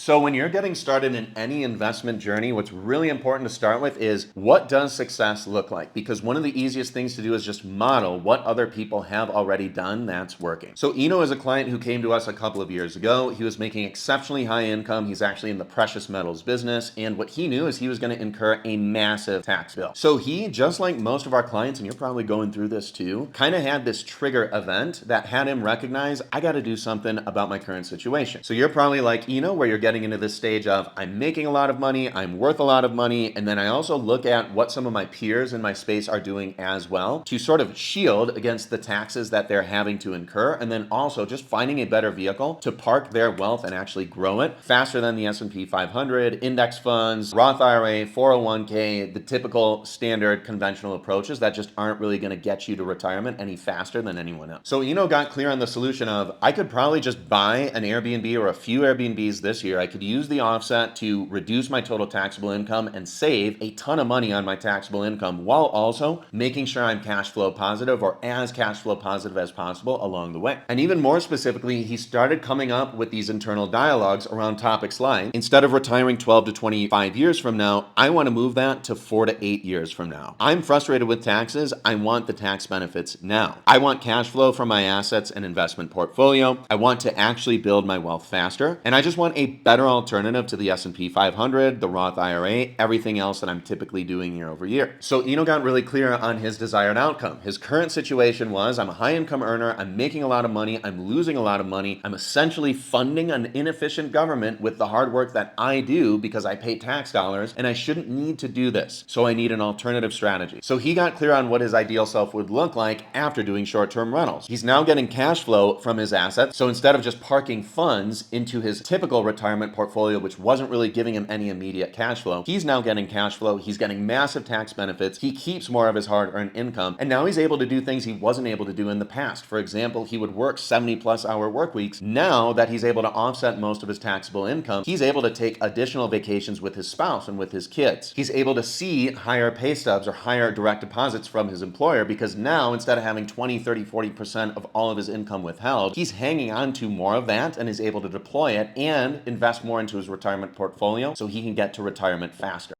So when you're getting started in any investment journey, what's really important to start with is what does success look like? Because one of the easiest things to do is just model what other people have already done that's working. So Eno is a client who came to us a couple of years ago. He was making exceptionally high income. He's actually in the precious metals business. And what he knew is he was going to incur a massive tax bill. So he, just like most of our clients, and you're probably going through this too, kind of had this trigger event that had him recognize, I got to do something about my current situation. So you're probably like Eno, where you're getting into this stage of I'm making a lot of money, I'm worth a lot of money, and then I also look at what some of my peers in my space are doing as well to sort of shield against the taxes that they're having to incur, and then also just finding a better vehicle to park their wealth and actually grow it faster than the S&P 500, index funds, Roth IRA, 401k, the typical standard conventional approaches that just aren't really going to get you to retirement any faster than anyone else. So Eno got clear on the solution of I could probably just buy an Airbnb or a few Airbnbs this year. I could use the offset to reduce my total taxable income and save a ton of money on my taxable income while also making sure I'm cash flow positive or as cash flow positive as possible along the way. And even more specifically, he started coming up with these internal dialogues around topics like, instead of retiring 12 to 25 years from now, I want to move that to 4 to 8 years from now. I'm frustrated with taxes. I want the tax benefits now. I want cash flow from my assets and investment portfolio. I want to actually build my wealth faster. And I just want a better alternative to the S&P 500, the Roth IRA, everything else that I'm typically doing year over year. So Eno got really clear on his desired outcome. His current situation was, I'm a high income earner, I'm making a lot of money, I'm losing a lot of money, I'm essentially funding an inefficient government with the hard work that I do because I pay tax dollars, and I shouldn't need to do this. So I need an alternative strategy. So he got clear on what his ideal self would look like after doing short-term rentals. He's now getting cash flow from his assets. So instead of just parking funds into his typical retirement portfolio, which wasn't really giving him any immediate cash flow, he's now getting cash flow. He's getting massive tax benefits. He keeps more of his hard-earned income. And now he's able to do things he wasn't able to do in the past. For example, he would work 70+ hour work weeks. Now that he's able to offset most of his taxable income, he's able to take additional vacations with his spouse and with his kids. He's able to see higher pay stubs or higher direct deposits from his employer because now instead of having 20, 30, 40% of all of his income withheld, he's hanging on to more of that and is able to deploy it and invest more into his retirement portfolio so he can get to retirement faster.